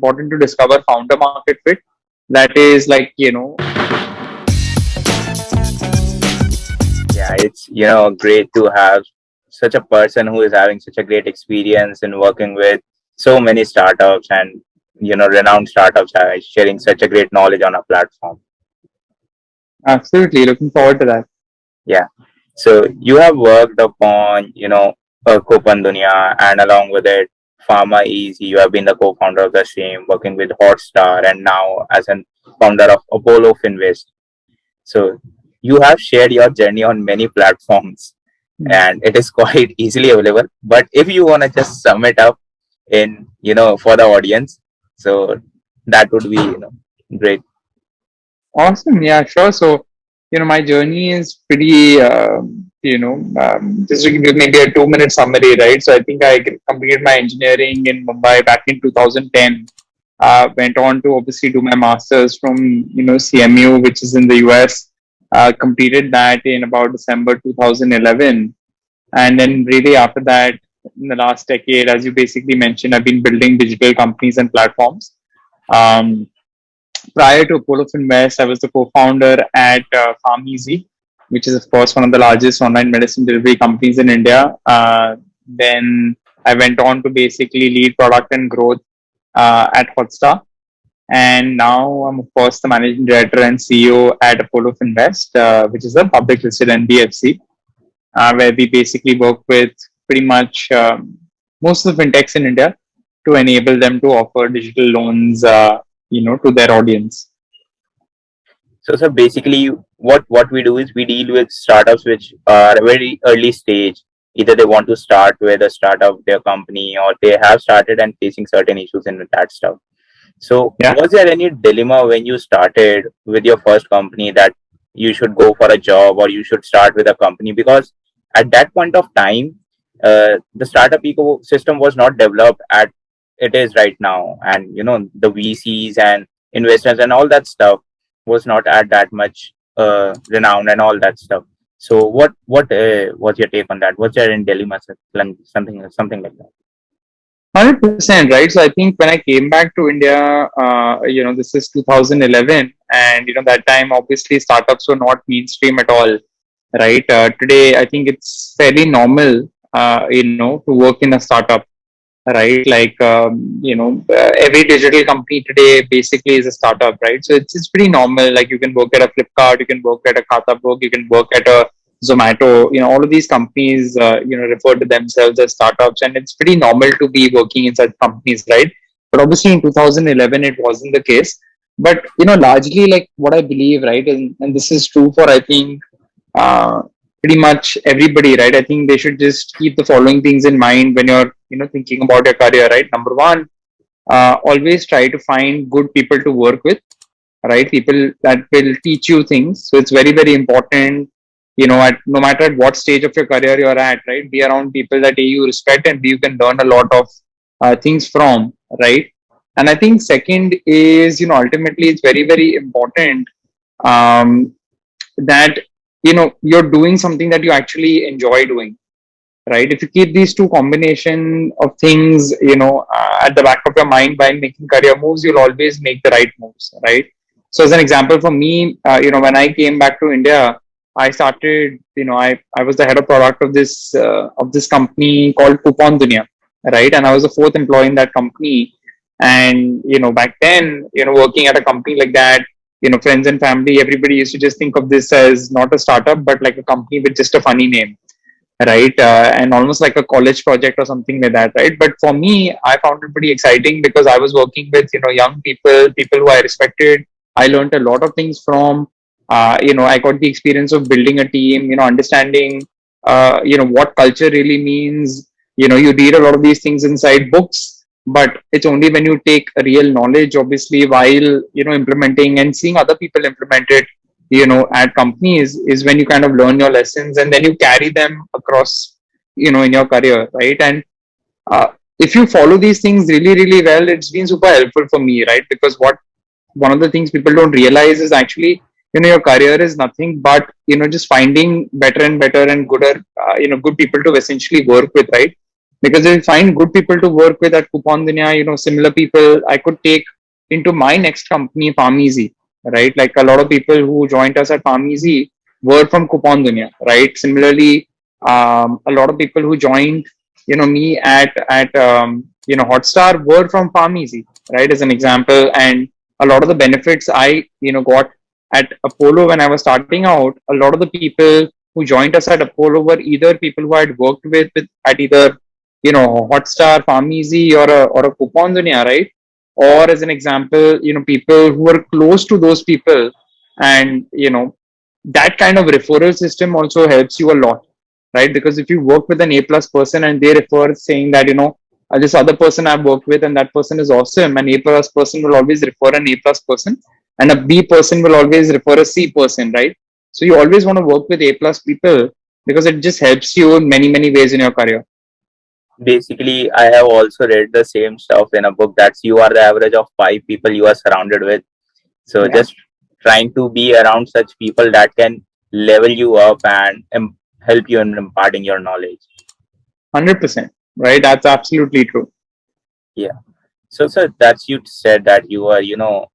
important to discover founder market fit. That is like, Yeah, it's great to have such a person who is having such a great experience in working with so many startups and renowned startups sharing such a great knowledge on a platform. absolutely looking forward to that. Yeah. So you have worked upon, Kopan Dunya, and along with it, Pharma Easy. You have been the co-founder of the same, working with Hotstar, and now as an founder of Apollo Finvest. So you have shared your journey on many platforms, Hmm. and it is quite easily available. But if you want to just sum it up in, for the audience, so that would be, great. Awesome. Yeah, sure. So, my journey is pretty, just to give you maybe a 2 minute summary, right? So, I think I completed my engineering in Mumbai back in 2010. Went on to obviously do my master's from, CMU, which is in the US. Completed that in about December 2011. And then, really, after that, in the last decade, as you basically mentioned, I've been building digital companies and platforms. Um, Prior to Apollo Finvest, I was the co-founder at PharmEasy, which is, of course, one of the largest online medicine delivery companies in India. Then I went on to basically lead product and growth at Hotstar. And now I'm, of course, the managing director and CEO at Apollo Finvest, which is a public listed NBFC, where we basically work with pretty much most of the fintechs in India to enable them to offer digital loans, to their audience. So basically, what we do is we deal with startups which are very early stage. Either they want to start with a startup, their company, or they have started and facing certain issues in that stuff. So, Yeah. was there any dilemma when you started with your first company that you should go for a job or you should start with a company? Because at that point of time, the startup ecosystem was not developed at it is right now, and the VCs and investors and all that stuff was not at that much renowned and all that stuff. So, what's your take on that? What's your in dilemma, something like that? 100%, right? So I think when I came back to India, this is 2011, and that time obviously startups were not mainstream at all, right? Today, I think it's fairly normal, to work in a startup, right? Like, every digital company today basically is a startup, right? So it's pretty normal. Like you can work at a Flipkart, you can work at a Khatabook, you can work at a Zomato. All of these companies, refer to themselves as startups, and it's pretty normal to be working in such companies, right? But obviously in 2011, it wasn't the case. But largely like what I believe, right, and this is true for I think uh, pretty much everybody, right? I think they should just keep the following things in mind when you're, thinking about your career, right? Number one, always try to find good people to work with, right? People that will teach you things. So it's very, very important, at no matter at what stage of your career you're at, right? Be around people that you respect and you can learn a lot of things from, right? And I think second is, ultimately it's very, very important um, that you're doing something that you actually enjoy doing, right? If you keep these two combination of things at the back of your mind while making career moves, you'll always make the right moves, right? So as an example for me, when I came back to India, I started, I was the head of product of this company called Coupon Dunia, right? And I was the fourth employee in that company. And back then, working at a company like that, friends and family, everybody used to just think of this as not a startup, but like a company with just a funny name, right? And almost like a college project or something like that, right? But for me, I found it pretty exciting because I was working with young people, people who I respected. I learned a lot of things from. I got the experience of building a team. Understanding what culture really means. You read a lot of these things inside books, but it's only when you take real knowledge, obviously, while implementing and seeing other people implement it at companies, is when you kind of learn your lessons and then you carry them across in your career, right? And uh, if you follow these things really, really well, it's been super helpful for me, right? Because what one of the things people don't realize is actually your career is nothing but just finding better and better and gooder good people to essentially work with, right? Because if I find good people to work with at Coupon Dunya, similar people I could take into my next company, PalmEasy, right? Like a lot of people who joined us at PalmEasy were from Coupon Dunya, right? Similarly, a lot of people who joined, me at Hotstar were from PalmEasy, right? As an example, and a lot of the benefits I, got at Apollo when I was starting out, a lot of the people who joined us at Apollo were either people who I had worked with at either Hotstar, PharmEasy, or a Coupon Dunya, right? Or as an example, people who are close to those people, and that kind of referral system also helps you a lot, right? Because if you work with an A plus person and they refer saying that this other person I've worked with and that person is awesome, an A plus person will always refer an A plus person, and a B person will always refer a C person, right? So you always want to work with A plus people because it just helps you in many ways in your career. Basically, I have also read the same stuff in a book, that's you are the average of five people you are surrounded with. So Yeah. just trying to be around such people that can level you up and help you in imparting your knowledge. 100%, right? That's absolutely true. Yeah. So, sir, that's you said that you were,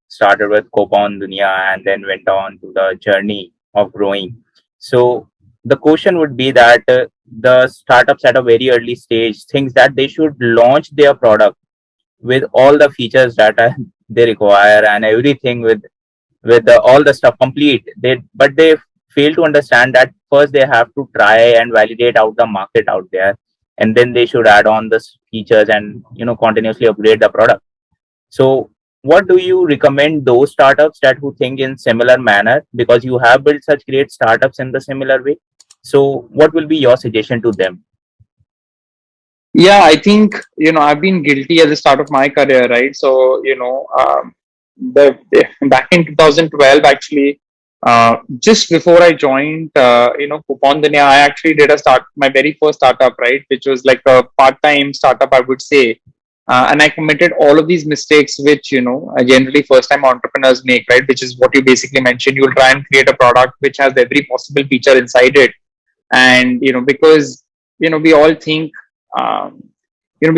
started with Coupon Dunia and then went on to the journey of growing. So, the question would be that the startups at a very early stage thinks that they should launch their product with all the features that they require and everything with all the stuff complete. They fail to understand that first they have to try and validate out the market out there, and then they should add on the features and continuously upgrade the product. So what do you recommend those startups that who think in similar manner, because you have built such great startups in the similar way? So what will be your suggestion to them? Yeah, I think I've been guilty at the start of my career, right? So the back in 2012, actually, just before I joined, Coupon Dunya, I actually did my very first startup, right, which was like a part-time startup, I would say. And I committed all of these mistakes, which generally first-time entrepreneurs make, right? Which is what you basically mentioned. You'll try and create a product which has every possible feature inside it, and because we all think um, we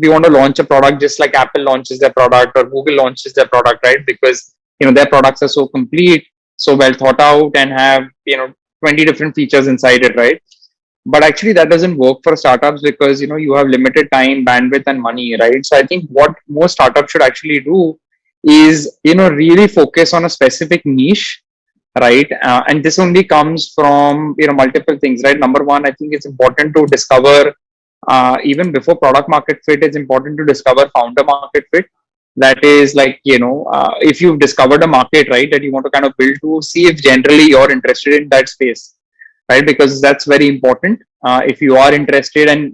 want to launch a product just like Apple launches their product or Google launches their product, right? Because their products are so complete, so well thought out, and have 20 different features inside it, right? But actually that doesn't work for startups because you have limited time, bandwidth, and money, right? So I think what most startups should actually do is really focus on a specific niche, right? And this only comes from multiple things, right? Number one, I think it's important to discover, even before product market fit, it's important to discover founder market fit. That is like if you've discovered a market, right, that you want to kind of build to, see if generally you're interested in that space, right? Because that's very important. If you are interested, and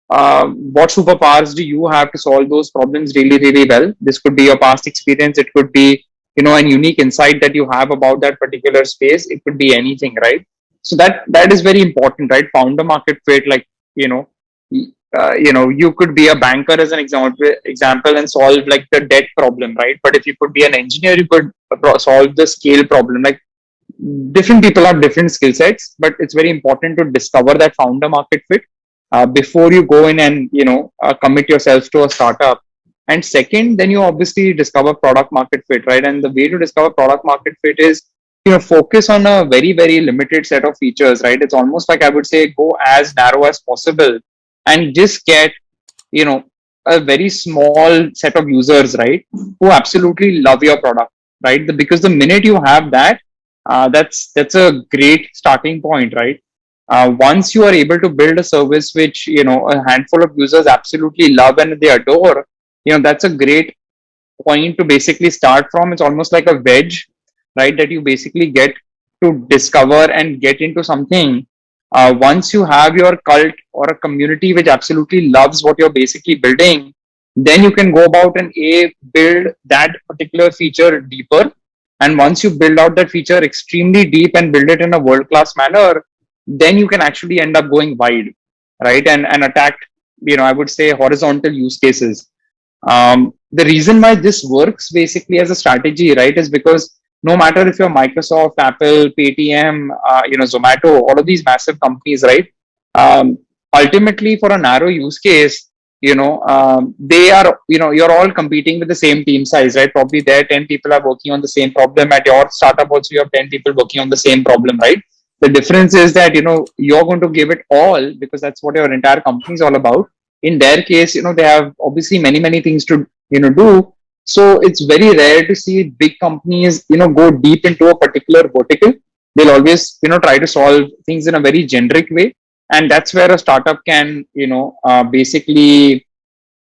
what superpowers do you have to solve those problems really well? This could be your past experience, it could be an unique insight that you have about that particular space, it could be anything, right? So that is very important, right? Founder market fit, like you know you could be a banker as an example and solve like the debt problem, right? But if you could be an engineer, you could solve the scale problem. Like different people have different skill sets, but it's very important to discover that founder market fit before you go in and commit yourself to a startup. And second, then you obviously discover product market fit, right? And the way to discover product market fit is focus on a very limited set of features, right? It's almost like I would say go as narrow as possible and just get you know a very small set of users, right, who absolutely love your product, right? Because the minute you have that, that's a great starting point, right? Once you are able to build a service which a handful of users absolutely love and they adore, that's a great point to basically start from. It's almost like a wedge, right, that you basically get to discover and get into something. Once you have your cult or a community which absolutely loves what you're basically building, then you can go about and build that particular feature deeper. And once you build out that feature extremely deep and build it in a world class manner, then you can actually end up going wide, right, and attack I would say horizontal use cases. The reason why this works basically as a strategy, right, is because no matter if you're Microsoft, Apple, Paytm, Zomato, all of these massive companies, right? ultimately for a narrow use case, they are, you're all competing with the same team size, right? Probably there 10 people are working on the same problem. At your startup also you have 10 people working on the same problem, right? The difference is that, you're going to give it all because that's what your entire company is all about. In their case, they have obviously many, many things to, do. So it's very rare to see big companies, go deep into a particular vertical. They'll always, try to solve things in a very generic way, and that's where a startup can, basically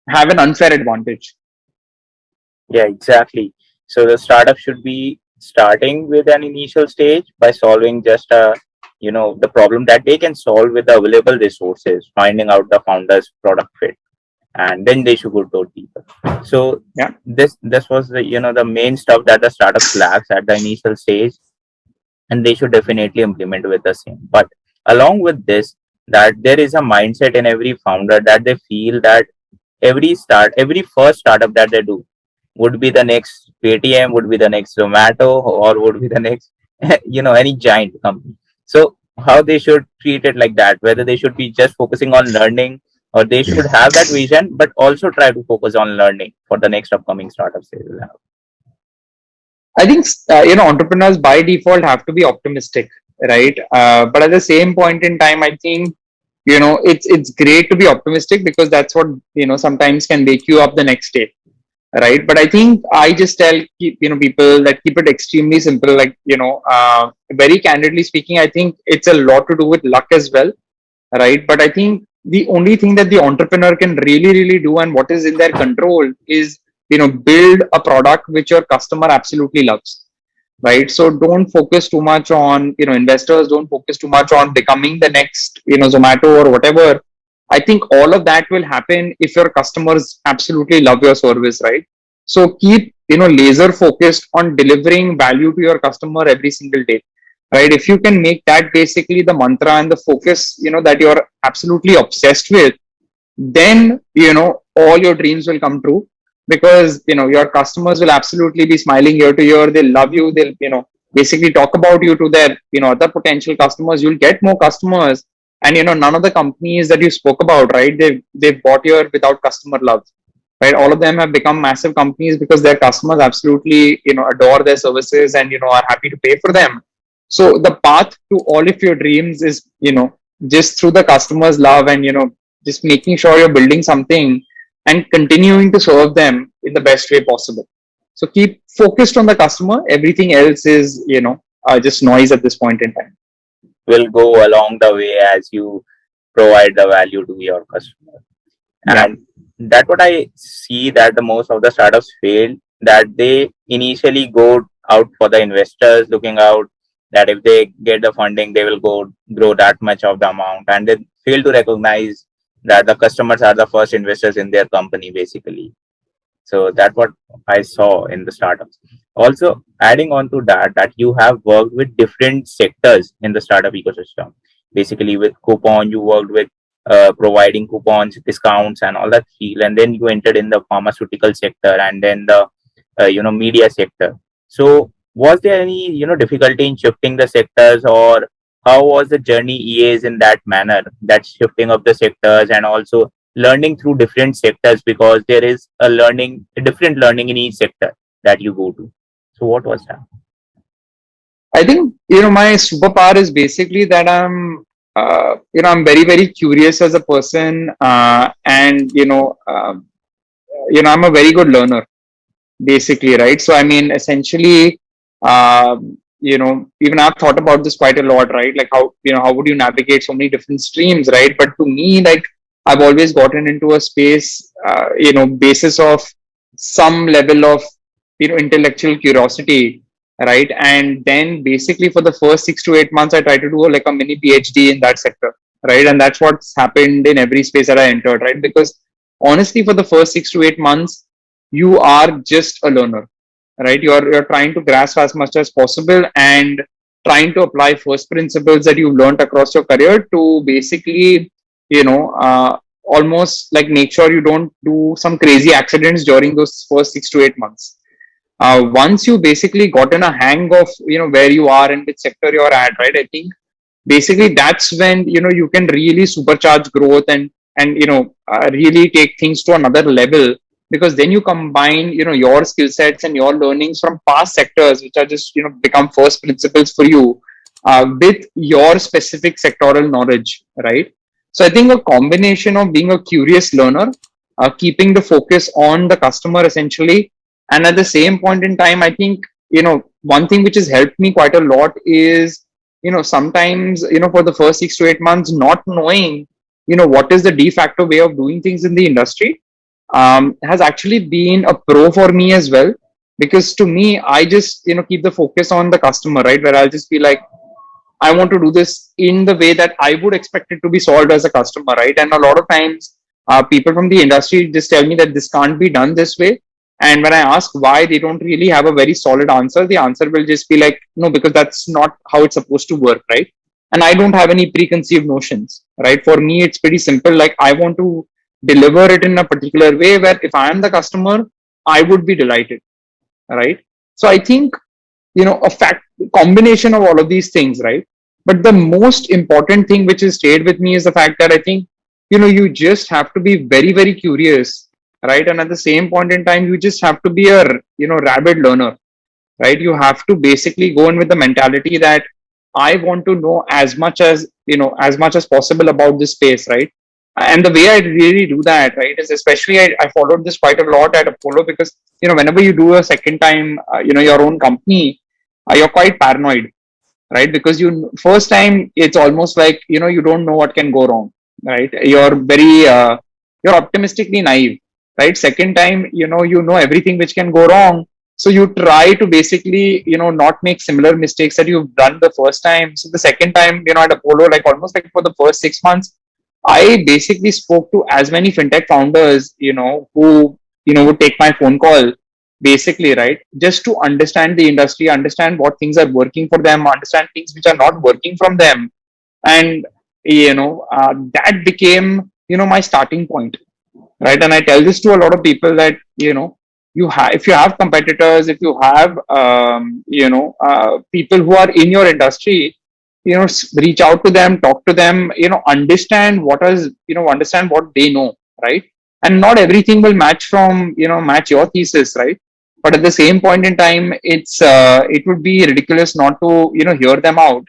have an unfair advantage. Yeah, exactly. So the startup should be starting with an initial stage by solving just the problem that they can solve with the available resources, finding out the founder's product fit, and then they should go deeper. So Yeah, this was the the main stuff that the startups lacks at the initial stage, and they should definitely implement with the same. But along with this, that there is a mindset in every founder that they feel that every first startup that they do would be the next Paytm, would be the next Zomato, or would be the next any giant company. So how they should treat it like that, whether they should be just focusing on learning, or they should have that vision but also try to focus on learning for the next upcoming startups they will have. I think entrepreneurs by default have to be optimistic, right? But at the same point in time, I think it's great to be optimistic because that's what sometimes can wake you up the next day, right? But I think I just tell people that keep it extremely simple. Like very candidly speaking, I think it's a lot to do with luck as well, right? But I think the only thing that the entrepreneur can really, really do and what is in their control is, build a product which your customer absolutely loves, right? So don't focus too much on, investors don't focus too much on becoming the next, Zomato or whatever. I think all of that will happen if your customers absolutely love your service, right? So keep, laser focused on delivering value to your customer every single day, right? If you can make that basically the mantra and the focus, that you're absolutely obsessed with, then all your dreams will come true, because your customers will absolutely be smiling ear to ear. They'll love you. They'll basically talk about you to their other potential customers. You'll get more customers, and none of the companies that you spoke about, right, they've bought here without customer love, right? All of them have become massive companies because their customers absolutely adore their services and are happy to pay for them. So the path to all of your dreams is just through the customers love, and just making sure you're building something and continuing to serve them in the best way possible. So keep focused on the customer. Everything else is just noise at this point in time. Will go along the way as you provide the value to your customer. Yeah. And that's what I see, that the most of the startups fail, that they initially go out for the investors, looking out that if they get the funding they will go grow that much of the amount, and they fail to recognize that the customers are the first investors in their company basically. So that's what I saw in the startups. Also, adding on to that, that you have worked with different sectors in the startup ecosystem. Basically, with coupon, you worked with providing coupons, discounts, and all that feel, and then you entered in the pharmaceutical sector, and then the media sector. So, was there any difficulty in shifting the sectors, or how was the journey EAs in that manner, that shifting of the sectors, and also learning through different sectors, because there is a different learning in each sector that you go to. So what was that? I think my superpower is basically that I'm very, very curious as a person, and I'm a very good learner basically, right? So I mean, essentially, even I've thought about this quite a lot, right? Like how how would you navigate so many different streams, right? But to me, like I've always gotten into a space, basis of some level of intellectual curiosity, right? And then basically for the first 6 to 8 months, I try to do like a mini PhD in that sector, right? And that's what's happened in every space that I entered, right? Because honestly, for the first 6 to 8 months, you are just a learner, right? You're trying to grasp as much as possible and trying to apply first principles that you've learned across your career to basically, almost like make sure you don't do some crazy accidents during those first 6 to 8 months. Once you basically gotten a hang of where you are and which sector you're at, right? I think basically that's when you can really supercharge growth and really take things to another level, because then you combine your skill sets and your learnings from past sectors, which are just become first principles for you, with your specific sectoral knowledge, right? So I think a combination of being a curious learner, keeping the focus on the customer essentially, and at the same point in time, I think one thing which has helped me quite a lot is sometimes for the first 6 to 8 months, not knowing what is the de facto way of doing things in the industry, has actually been a pro for me as well. Because to me, I just keep the focus on the customer, right, where I'll just be like, I want to do this in the way that I would expect it to be solved as a customer, right? And a lot of times, people from the industry just tell me that this can't be done this way. And when I ask why, they don't really have a very solid answer. The answer will just be like, no, because that's not how it's supposed to work, right? And I don't have any preconceived notions, right? For me, it's pretty simple. Like, I want to deliver it in a particular way where if I am the customer, I would be delighted, right? So I think a fact combination of all of these things, right? But the most important thing which has stayed with me is the fact that I think you just have to be very, very curious, right? And at the same point in time, you just have to be a rabid learner, right? You have to basically go in with the mentality that I want to know as much as possible about this space, right? And the way I really do that, right, is especially I followed this quite a lot at Apollo, because whenever you do a second time your own company, you're quite paranoid, right? Because you first time, it's almost like you don't know what can go wrong, right? You're optimistically naive, right? Second time, you know everything which can go wrong, so you try to basically not make similar mistakes that you've done the first time. So the second time, at Apollo, like almost like for the first 6 months, I basically spoke to as many fintech founders, who would take my phone call, basically, right, just to understand the industry, understand what things are working for them, understand things which are not working from them. And that became my starting point, right? And I tell this to a lot of people that if you have competitors, if you have people who are in your industry, reach out to them, talk to them, understand understand what they know, right? And not everything will match your thesis, right? But at the same point in time, it would be ridiculous not to hear them out,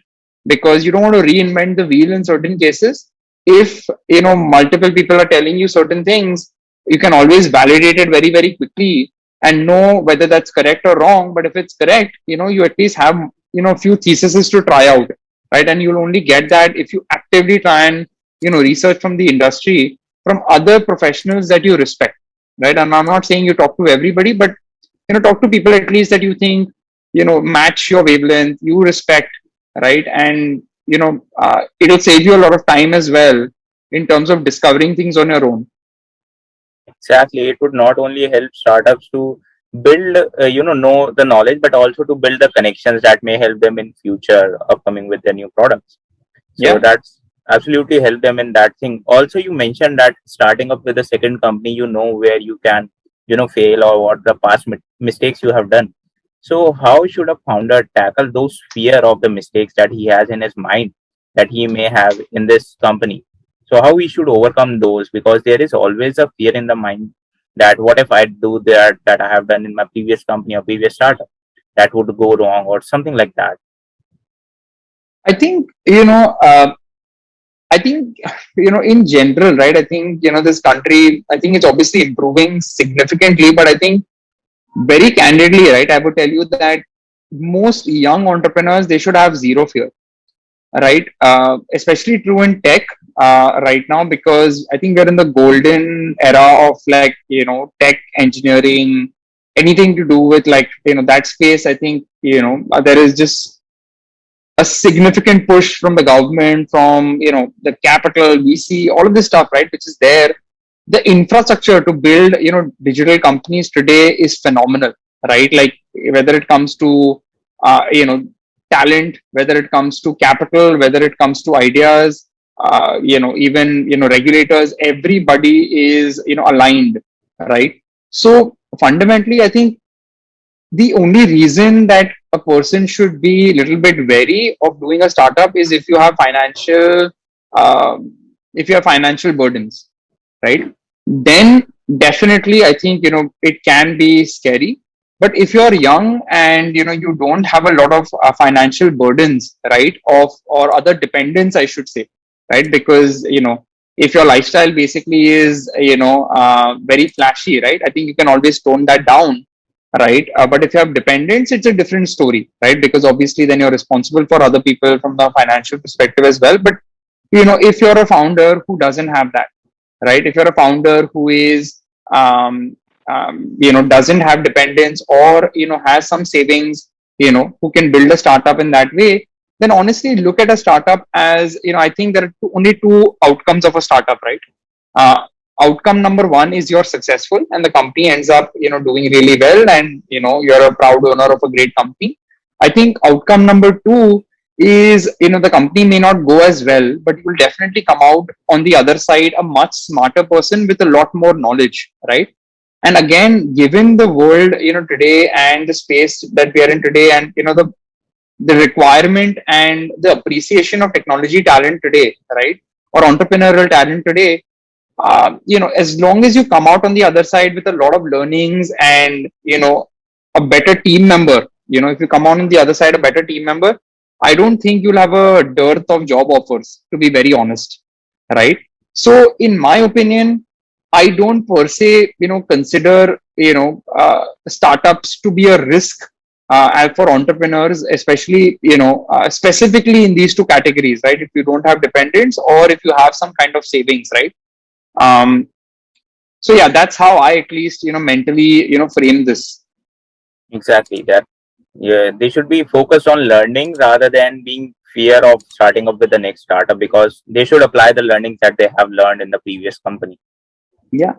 because you don't want to reinvent the wheel in certain cases. If multiple people are telling you certain things, you can always validate it very, very quickly and know whether that's correct or wrong. But if it's correct, you at least have a few theses to try out, right? And you'll only get that if you actively try and research from the industry, from other professionals that you respect, right? And I'm not saying you talk to everybody, but talk to people at least that you think match your wavelength, you respect, right? And it'll save you a lot of time as well in terms of discovering things on your own. Exactly. It would not only help startups to build, know the knowledge, but also to build the connections that may help them in future upcoming with their new products. So Yeah. that's absolutely help them in that thing. Also, you mentioned that starting up with a second company, you know where you can, fail or what the past mistakes you have done. So how should a founder tackle those fear of the mistakes that he has in his mind that he may have in this company? So how we should overcome those, because there is always a fear in the mind that what if I do that I have done in my previous company or previous startup, that would go wrong or something like that. I think I think in general, right? I think this country, I think it's obviously improving significantly, but I think very candidly, right, I would tell you that most young entrepreneurs, they should have zero fear, right? Especially true in tech right now, because I think we're in the golden era of like tech engineering, anything to do with like that space. I think there is just a significant push from the government, from the capital, VC, all of this stuff, right, which is there. The infrastructure to build digital companies today is phenomenal, right? Like, whether it comes to talent, whether it comes to capital, whether it comes to ideas, even regulators, everybody is aligned, right? So fundamentally, I think the only reason that a person should be a little bit wary of doing a startup is um, if you have financial burdens, right? Then definitely, I think it can be scary. But if you're young and you don't have a lot of financial burdens, right, of or other dependents, I should say, right, because if your lifestyle basically is very flashy, right, I think you can always tone that down, right? But if you have dependents, it's a different story, right? Because obviously then you're responsible for other people from the financial perspective as well. But if you're a founder who doesn't have that, right? If you're a founder who is doesn't have dependents, or has some savings, who can build a startup in that way, then honestly look at a startup as, I think there are only two outcomes of a startup, right? uh, Outcome number one is you're successful and the company ends up doing really well, and you're a proud owner of a great company. I think outcome number two is the company may not go as well, but you will definitely come out on the other side a much smarter person with a lot more knowledge, right? And again, given the world today and the space that we are in today, and the requirement and the appreciation of technology talent today, right, or entrepreneurial talent today, as long as you come out on the other side with a lot of learnings and a better team member, if you come on the other side a better team member, I don't think you'll have a dearth of job offers, to be very honest, right? So in my opinion, I don't per se consider startups to be a risk for entrepreneurs, especially specifically in these two categories, right? If you don't have dependents or if you have some kind of savings, right? um, so yeah, that's how I at least mentally frame this. Exactly that. Yeah, they should be focused on learning rather than being fear of starting up with the next startup, because they should apply the learnings that they have learned in the previous company. Yeah,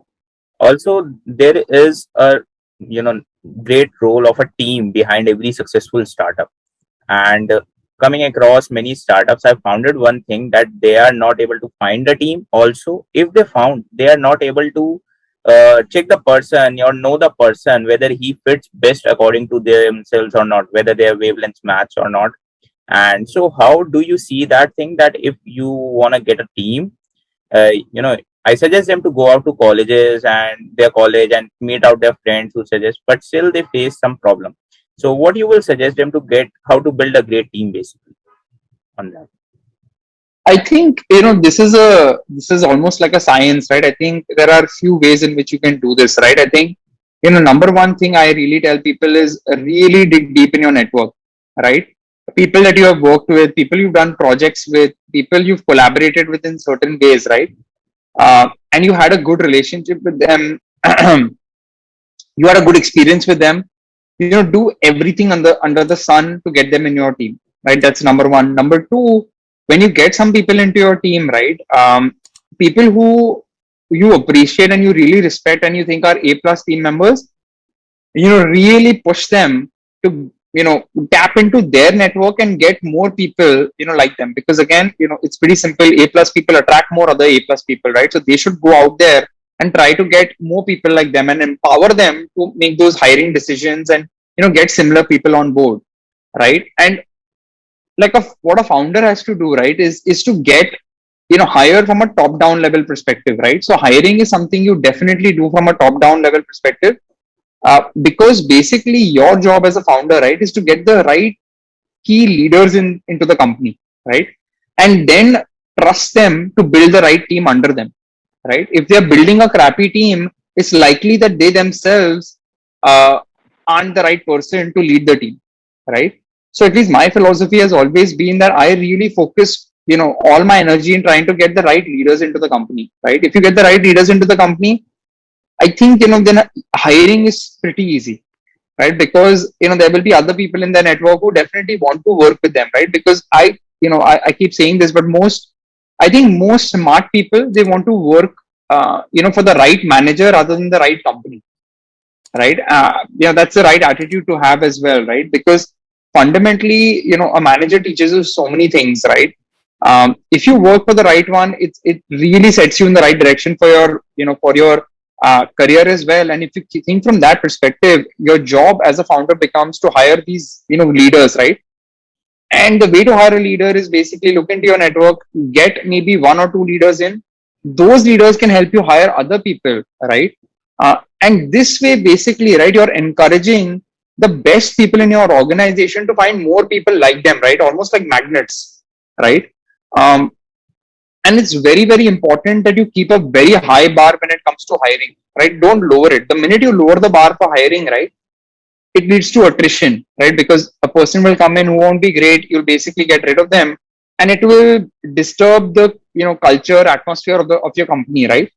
Also, there is a you know great role of a team behind every successful startup. And coming across many startups, I founded one thing, that they are not able to find a team. Also, if they found, they are not able to check the person or know the person whether he fits best according to themselves or not, whether their wavelengths match or not. And so how do you see that thing, that if you want to get a team, uh, you know I suggest them to go out to colleges and their college and meet out their friends who suggest, but still they face some problem. So what you will suggest them to get, how to build a great team basically on that? I think this is almost like a science, right? I think there are few ways in which you can do this, right? I think number one thing I really tell people is really dig deep in your network, right? People that you have worked with, people you've done projects with, people you've collaborated with in certain ways, right? And you had a good relationship with them. You had a good experience with them. Do everything under the sun to get them in your team, right? That's number one. Number two, when you get some people into your team, right, people who you appreciate and you really respect and you think are A plus team members, really push them to tap into their network and get more people like them, because again, it's pretty simple. A plus people attract more other A plus people, right? So they should go out there and try to get more people like them and empower them to make those hiring decisions and get similar people on board, right? And like what a founder has to do, right, is to get hire from a top down level perspective, right? So hiring is something you definitely do from a top down level perspective, because basically your job as a founder, right, is to get the right key leaders into the company, right? And then trust them to build the right team under them, right? If they're building a crappy team, it's likely that they themselves uh, aren't the right person to lead the team, right? So at least my philosophy has always been that I really focus all my energy in trying to get the right leaders into the company, right? If you get the right leaders into the company, I think then hiring is pretty easy, right? Because there will be other people in the network who definitely want to work with them, right? Because I keep saying this, but I think most smart people, they want to work for the right manager rather than the right company, right? That's the right attitude to have as well, right? Because fundamentally, a manager teaches you so many things, right? If you work for the right one, it really sets you in the right direction for your career as well. And if you think from that perspective, your job as a founder becomes to hire these, leaders, right? And the way to hire a leader is basically look into your network, get maybe one or two leaders in. Those leaders can help you hire other people, right? And this way, basically, right, you're encouraging the best people in your organization to find more people like them, right? Almost like magnets, right? Um, and it's very, very important that you keep a very high bar when it comes to hiring, right? Don't lower it. The minute you lower the bar for hiring, right, it leads to attrition, right? Because a person will come in who won't be great, you'll basically get rid of them, and it will disturb the culture, atmosphere of your company, right?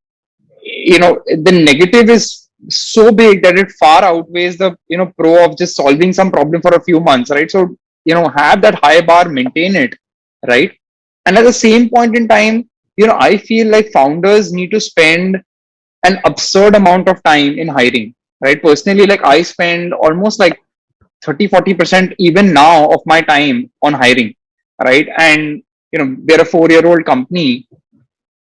The negative is so big that it far outweighs the pro of just solving some problem for a few months, right? So have that high bar, maintain it, right? And at the same point in time, I feel like founders need to spend an absurd amount of time in hiring, right? Personally, like I spend almost like 30-40% even now of my time on hiring, right? And we're a 4-year-old company,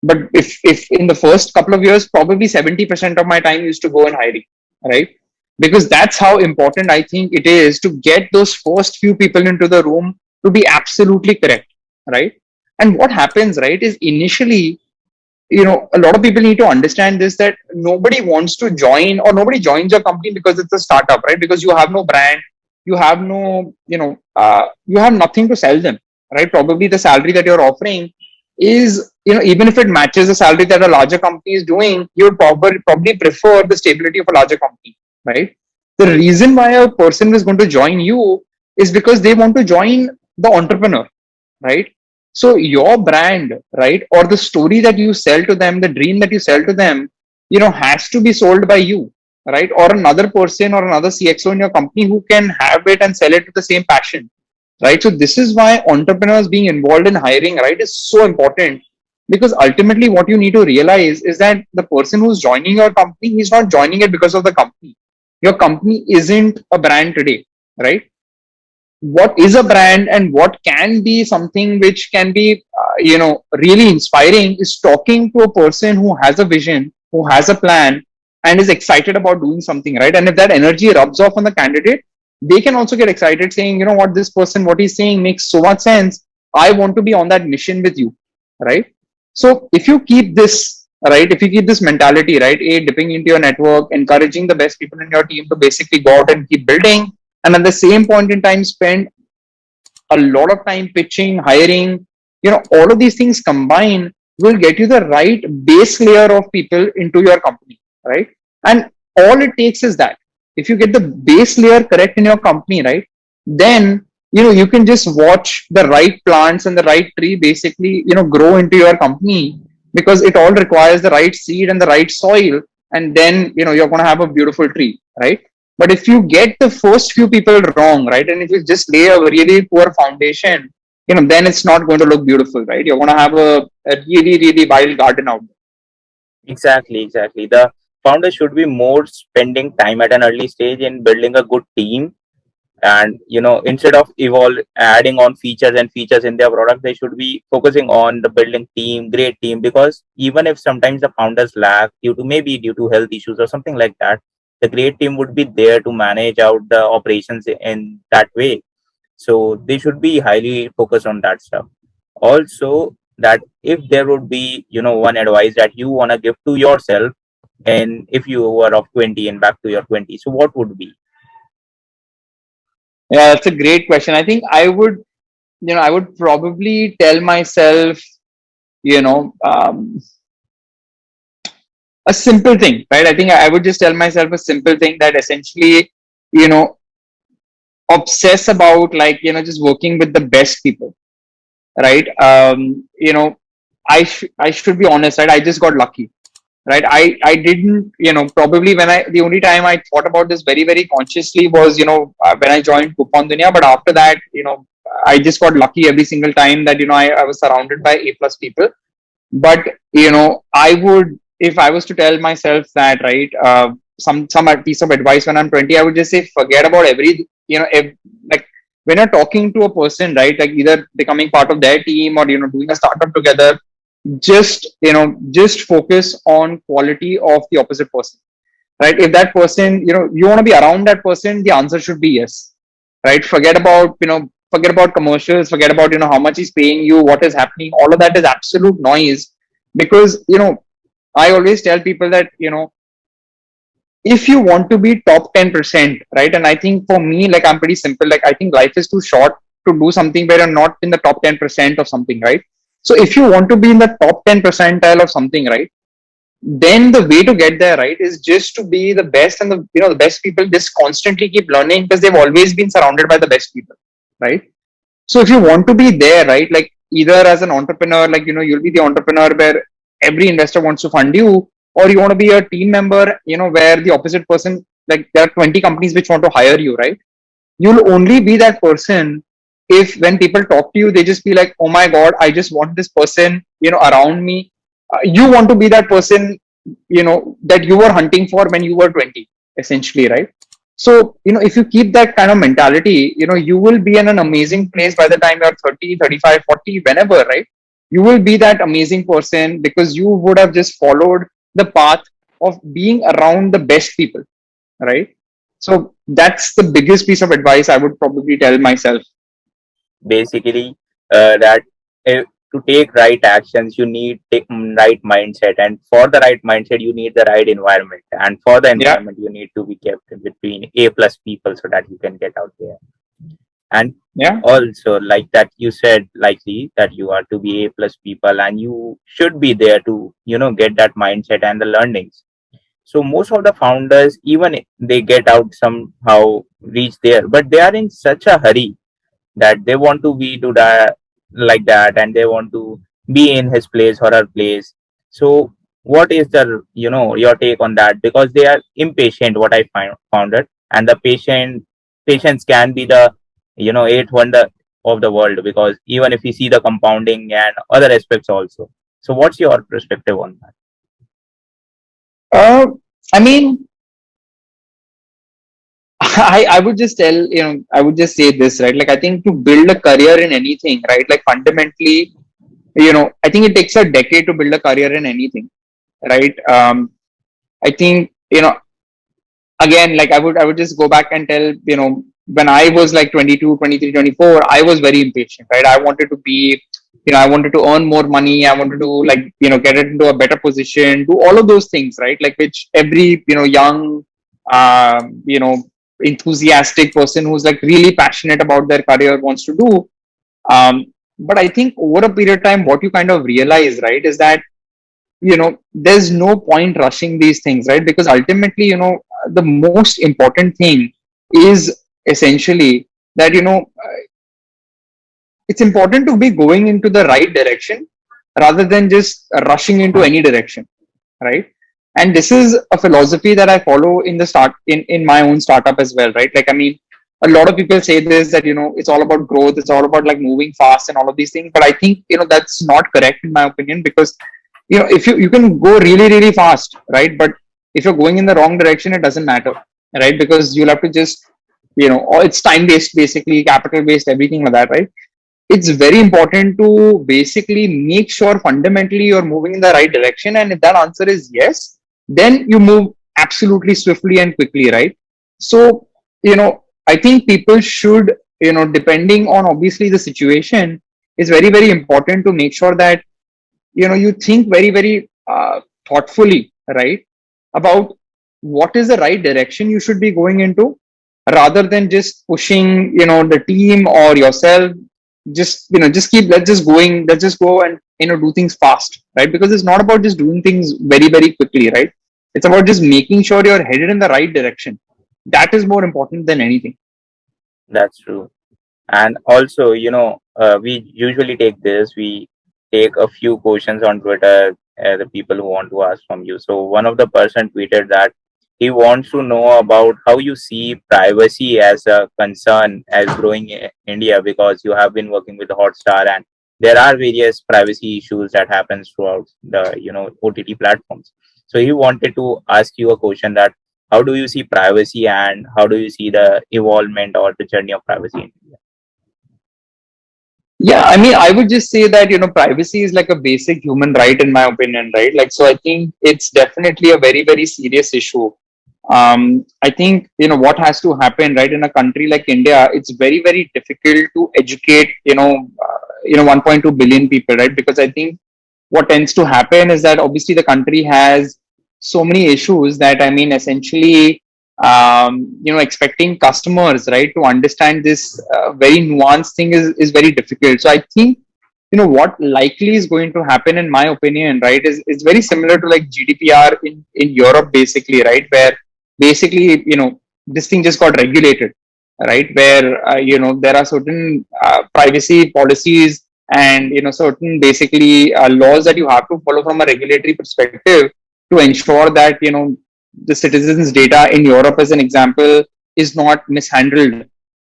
but if in the first couple of years, probably 70% of my time used to go in hiring, right? Because that's how important I think it is to get those first few people into the room to be absolutely correct, right? And what happens, right, is initially, a lot of people need to understand this, that nobody wants to join, or nobody joins your company because it's a startup, right? Because you have no brand, you have no, you have nothing to sell them, right? Probably the salary that you're offering is, even if it matches the salary that a larger company is doing, you would probably prefer the stability of a larger company, right? The reason why a person is going to join you is because they want to join the entrepreneur, right? So your brand, right, or the story that you sell to them, the dream that you sell to them, has to be sold by you, right? Or another person or another CXO in your company who can have it and sell it with the same passion, right? So this is why entrepreneurs being involved in hiring, right, is so important. Because ultimately what you need to realize is that the person who's joining your company, he's not joining it because of the company. Your company isn't a brand today, right? What is a brand and what can be something which can be really inspiring is talking to a person who has a vision, who has a plan, and is excited about doing something, right? And if that energy rubs off on the candidate, they can also get excited, saying, what, this person, what he's saying makes so much sense, I want to be on that mission with you, right? So if you keep this, right, if you keep this mentality, right, dipping into your network, encouraging the best people in your team to basically go out and keep building, and at the same point in time spend a lot of time pitching, hiring, all of these things combined will get you the right base layer of people into your company, right? And all it takes is that if you get the base layer correct in your company, right, then you can just watch the right plants and the right tree basically grow into your company, because it all requires the right seed and the right soil, and then you're going to have a beautiful tree, right? But if you get the first few people wrong, right, and if you just lay a really poor foundation, then it's not going to look beautiful, right? You're going to have a really, really wild garden out there. Exactly. The founder should be more spending time at an early stage in building a good team, and instead of adding on features and features in their product, they should be focusing on the building great team. Because even if sometimes the founders lack due to health issues or something like that, the great team would be there to manage out the operations in that way. So they should be highly focused on that stuff. Also, that if there would be one advice that you want to give to yourself, and if you were of 20 and back to your 20, so what would be? Yeah, that's a great question. I think I would probably tell myself, you know, um, a simple thing, right? I think I would just tell myself a simple thing, that essentially, you know, obsess about, like, just working with the best people, right? I should be honest, right? I just got lucky, right? I didn't, probably the only time I thought about this very, very consciously was, when I joined Coupon Dunia. But after that, I just got lucky every single time that, I was surrounded by A plus people. But, I would, if I was to tell myself that, right, some piece of advice when I'm 20, I would just say, forget about like, when you're talking to a person, right, like either becoming part of their team or, doing a startup together, just focus on quality of the opposite person, right? If that person, you want to be around that person, the answer should be yes, right? Forget about commercials, forget about, how much he's paying you, what is happening. All of that is absolute noise, because, I always tell people that, if you want to be top 10%, right? And I think for me, like, I'm pretty simple. Like, I think life is too short to do something where you're not in the top 10% of something, right? So if you want to be in the top 10 percentile of something, right, then the way to get there, right, is just to be the best, and the best people just constantly keep learning, because they've always been surrounded by the best people, right? So if you want to be there, right, like, either as an entrepreneur, like, you'll be the entrepreneur where every investor wants to fund you, or you want to be a team member, where the opposite person, like, there are 20 companies which want to hire you, right? You'll only be that person if, when people talk to you, they just be like, oh my God, I just want this person, around me. You want to be that person, that you were hunting for when you were 20, essentially, right? So, if you keep that kind of mentality, you will be in an amazing place by the time you're 30, 35, 40, whenever, right? You will be that amazing person because you would have just followed the path of being around the best people, right? So that's the biggest piece of advice I would probably tell myself. Basically, that to take right actions, you need right mindset, and for the right mindset, you need the right environment, and for the Yeah, environment, you need to be kept between A plus people so that you can get out there. And yeah, also, like that you said, likely that you are to be A plus people, and you should be there to get that mindset and the learnings. So most of the founders, even if they get out somehow, reach there, but they are in such a hurry that they want to be to that, like that, and they want to be in his place or her place. So what is the your take on that? Because they are impatient, what I found it, and the patience can be the eighth wonder of the world, because even if you see the compounding and other aspects also. So what's your perspective on that? uh, I mean, I would just tell, I would just say this, right? Like, I think to build a career in anything, right? Like, fundamentally, I think it takes a decade to build a career in anything, right? I think, again, like, I would just go back and tell, when I was like 22, 23, 24, I was very impatient, right? I wanted to be, I wanted to earn more money. I wanted to, like, get it into a better position, do all of those things, right? Like, which every, young, enthusiastic person who's like really passionate about their career wants to do. But I think over a period of time, what you kind of realize, right, is that, there's no point rushing these things, right? Because ultimately, the most important thing is essentially that, it's important to be going into the right direction rather than just rushing into any direction, right? And this is a philosophy that I follow in the start in my own startup as well, right? Like, I mean, a lot of people say this, that, it's all about growth, it's all about like moving fast and all of these things, but I think, that's not correct in my opinion, because, if you can go really really fast, right, but if you're going in the wrong direction, it doesn't matter, right? Because you'll have to just, or it's time based, basically capital based, everything like that, right? It's very important to basically make sure fundamentally you're moving in the right direction. And if that answer is yes, then you move absolutely swiftly and quickly, right? So, I think people should, depending on obviously the situation, is very, very important to make sure that, you think very, very thoughtfully, right, about what is the right direction you should be going into, rather than just pushing, the team or yourself. Just, just keep, let's just going, let's just go and, do things fast, right? Because it's not about just doing things very, very quickly, right? It's about just making sure you're headed in the right direction. That is more important than anything. That's true. And also, we usually we take a few questions on Twitter, the people who want to ask from you. So one of the person tweeted that he wants to know about how you see privacy as a concern as growing in India, because you have been working with Hotstar, and there are various privacy issues that happens throughout the OTT platforms. So he wanted to ask you a question that how do you see privacy, and how do you see the evolvement or the journey of privacy in India? Yeah, I mean, I would just say that, privacy is like a basic human right, in my opinion, right? Like, so I think it's definitely a very, very serious issue. I think, what has to happen, right, in a country like India, it's very, very difficult to educate, 1.2 billion people, right? Because I think what tends to happen is that obviously the country has so many issues that, I mean, essentially, expecting customers, right, to understand this very nuanced thing is very difficult. So I think, what likely is going to happen, in my opinion, right, is very similar to like GDPR in Europe, basically, right, where basically, this thing just got regulated, right, where, there are certain privacy policies and, certain basically laws that you have to follow from a regulatory perspective to ensure that, the citizens' data in Europe, as an example, is not mishandled,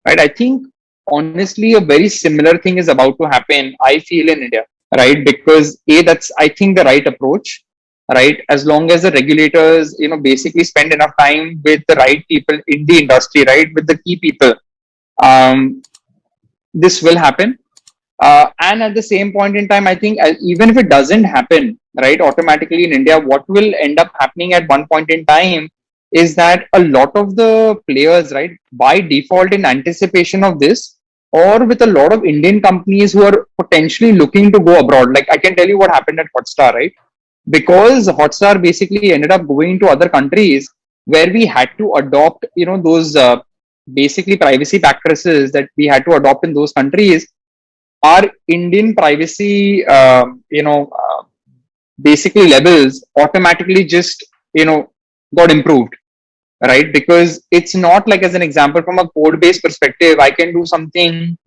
right? I think honestly, a very similar thing is about to happen, I feel, in India, right? Because that's, I think, the right approach, right? As long as the regulators, basically spend enough time with the right people in the industry, right? With the key people, um, this will happen. And at the same point in time, I think even if it doesn't happen, right, automatically in India, what will end up happening at one point in time is that a lot of the players, right, by default, in anticipation of this, or with a lot of Indian companies who are potentially looking to go abroad. Like, I can tell you what happened at Hotstar, right? Because Hotstar basically ended up going to other countries where we had to adopt, those basically privacy practices that we had to adopt in those countries. Our Indian privacy, basically levels automatically just, got improved, right? Because it's not like, as an example, from a code based perspective, I can do something,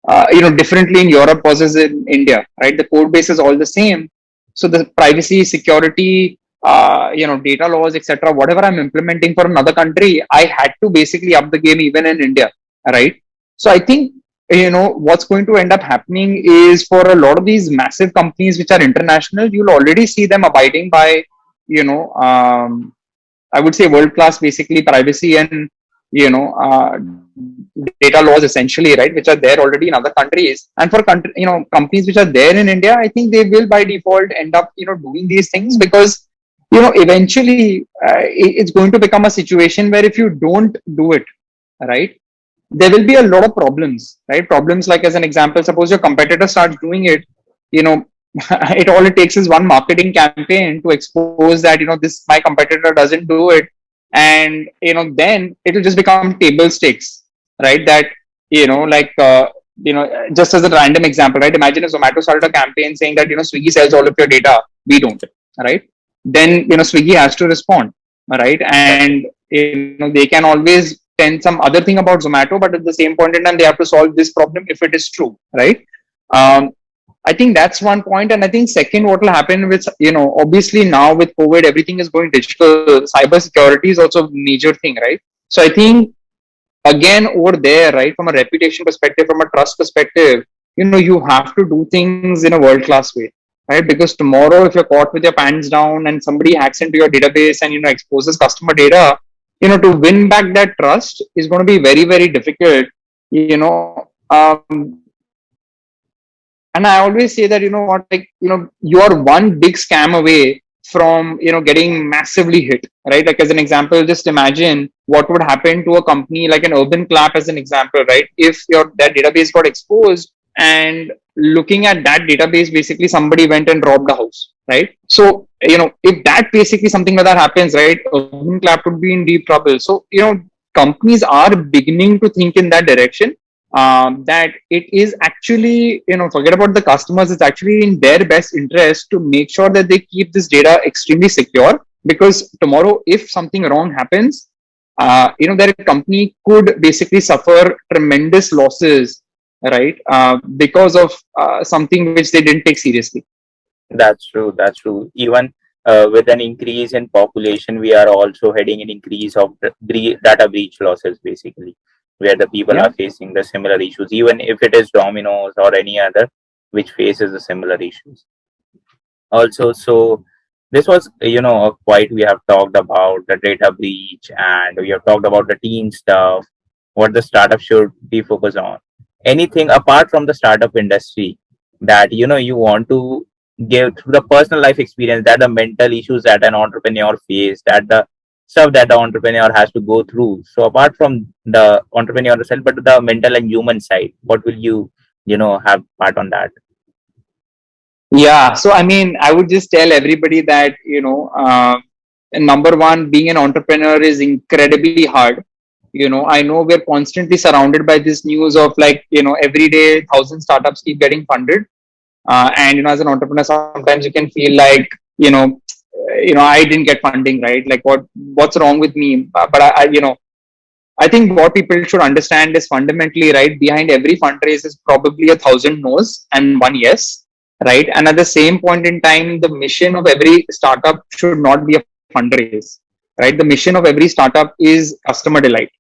differently in Europe versus in India, right? The code base is all the same. So the privacy, security, data laws, etc., whatever I'm implementing for another country, I had to basically up the game even in India, right? So I think, what's going to end up happening is, for a lot of these massive companies which are international, you'll already see them abiding by, you know, um, I would say, world class, basically, privacy and, data laws, essentially, right, which are there already in other countries. And for companies which are there in India, I think they will by default end up, doing these things, because, eventually, it's going to become a situation where if you don't do it, right, there will be a lot of problems, right? Problems like, as an example, suppose your competitor starts doing it, you know, it takes is one marketing campaign to expose that, this my competitor doesn't do it, and then it will just become table stakes, right? That, like, just as a random example, right? Imagine if Zomato started a campaign saying that, Swiggy sells all of your data, we don't, right? Then, Swiggy has to respond, right? And they can always tell some other thing about Zomato, but at the same point in time, they have to solve this problem if it is true, right? Um, I think that's one point. And I think second, what will happen with, obviously now with COVID, everything is going digital. Cyber security is also a major thing, right? So I think, again, over there, right, from a reputation perspective, from a trust perspective, you have to do things in a world class way, right? Because tomorrow, if you're caught with your pants down and somebody hacks into your database and, exposes customer data, to win back that trust is going to be very, very difficult, you know. And I always say that, what, like, you are one big scam away from, getting massively hit, right? Like, as an example, just imagine what would happen to a company like an Urban Clap, as an example, right? If that database got exposed, and looking at that database, basically somebody went and robbed a house, right? So, if that basically something like that happens, right, Urban Clap would be in deep trouble. So, companies are beginning to think in that direction, that it is actually, forget about the customers, it's actually in their best interest to make sure that they keep this data extremely secure, because tomorrow, if something wrong happens, their company could basically suffer tremendous losses, right, because of something which they didn't take seriously. That's true. That's true. Even with an increase in population, we are also heading an increase of data breach losses, basically, where the people Yeah. are facing the similar issues, even if it is Domino's or any other which faces the similar issues. Also, so this was, quite, we have talked about the data breach, and we have talked about the team stuff, what the startup should be focused on. anything apart from the startup industry that you want to give through the personal life experience, that the mental issues that an entrepreneur face, that the stuff that the entrepreneur has to go through. So apart from the entrepreneur side, but the mental and human side, what will you have part on that? Yeah, so I mean, I would just tell everybody that, number one, being an entrepreneur is incredibly hard. I know we're constantly surrounded by this news of, like, every day 1,000 startups keep getting funded. And as an entrepreneur, sometimes you can feel like, I didn't get funding, right? Like, what's wrong with me? But I think what people should understand is fundamentally, right, behind every fundraise is probably 1,000 no's and one yes, right? And at the same point in time, the mission of every startup should not be a fundraise, right? The mission of every startup is customer delight,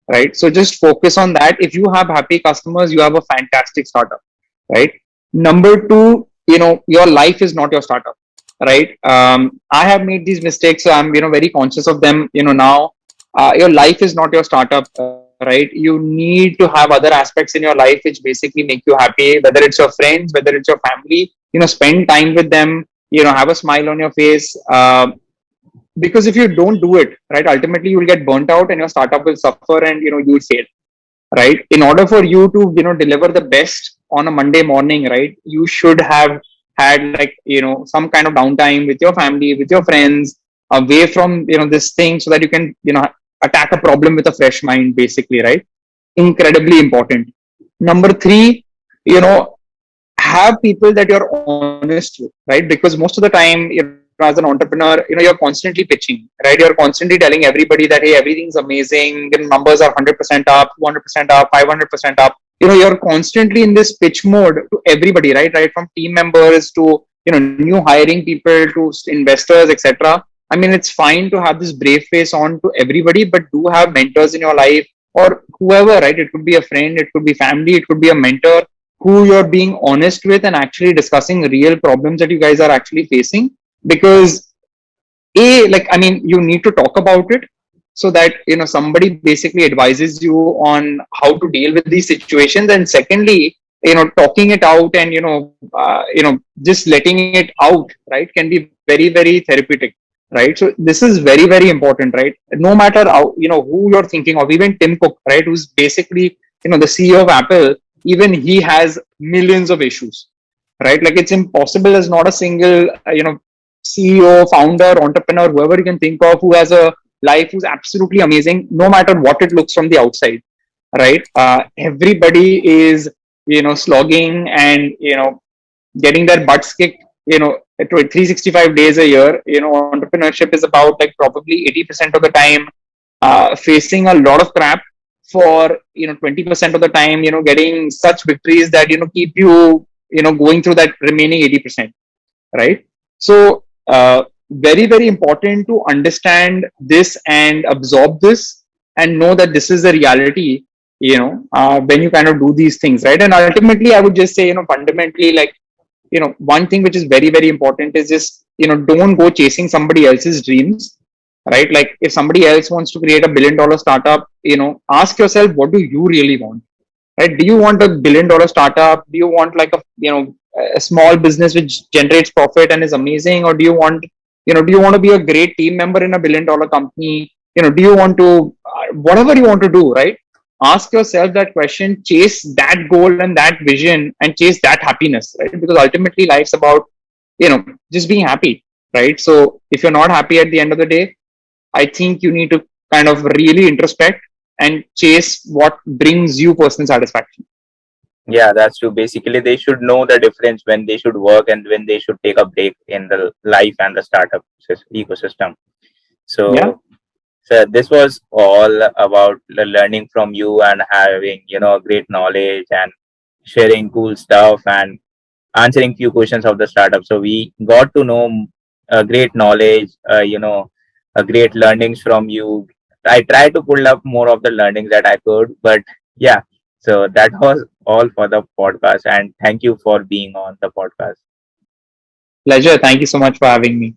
right? So just focus on that. If you have happy customers, you have a fantastic startup, right? Number two, your life is not your startup, right? I have made these mistakes, so I'm, very conscious of them, now. Your life is not your startup, right? You need to have other aspects in your life which basically make you happy, whether it's your friends, whether it's your family. Spend time with them, have a smile on your face. Because if you don't do it, right, ultimately you will get burnt out and your startup will suffer, and you will fail, right? In order for you to deliver the best on a Monday morning, right, you should have had, like, some kind of downtime with your family, with your friends, away from this thing, so that you can attack a problem with a fresh mind, basically, right? Incredibly important. Number three, you know have people that you're honest with, right? Because most of the time, as an entrepreneur, you're constantly pitching, right? You're constantly telling everybody that, hey, everything's amazing, numbers are 100% up, 200% up, 500% up. You're constantly in this pitch mode to everybody, right from team members to new hiring people to investors, etc. I mean, it's fine to have this brave face on to everybody, but do have mentors in your life, or whoever, right? It could be a friend, it could be family, it could be a mentor, who you're being honest with and actually discussing real problems that you guys are actually facing. Because, like, I mean, you need to talk about it, so that somebody basically advises you on how to deal with these situations. And secondly, talking it out, and just letting it out, right, can be very, very therapeutic, right? So this is very, very important, right? No matter how, who you're thinking of, even Tim Cook, right, who's basically the CEO of Apple. Even he has millions of issues, right? Like, it's impossible. There's not a single CEO, founder, entrepreneur, whoever you can think of, who has a life who's absolutely amazing, no matter what it looks from the outside, right? Everybody is slogging and getting their butts kicked, 365 days a year. Entrepreneurship is about, like, probably 80% of the time facing a lot of crap, for 20% of the time getting such victories that keep you going through that remaining 80%, right? So, very, very important to understand this and absorb this, and know that this is the reality, when you kind of do these things, right? And ultimately, I would just say, fundamentally, like, one thing which is very, very important is just, don't go chasing somebody else's dreams, right? Like, if somebody else wants to create a $1 billion startup, ask yourself, what do you really want, right? Do you want a $1 billion startup? Do you want, like, a small business which generates profit and is amazing? Or do you want to be a great team member in a $1 billion company? Do you want to, whatever you want to do, right? Ask yourself that question, chase that goal and that vision, and chase that happiness, right? Because ultimately life's about, just being happy, right? So if you're not happy at the end of the day, I think you need to kind of really introspect and chase what brings you personal satisfaction. Yeah, that's true. Basically, they should know the difference when they should work and when they should take a break in the life and the startup ecosystem. Yeah. So this was all about the learning from you and having great knowledge and sharing cool stuff and answering few questions of the startup. So we got to know great knowledge, great learnings from you. I tried to pull up more of the learnings that I could, but yeah. So that was all for the podcast, and thank you for being on the podcast. Pleasure. Thank you so much for having me.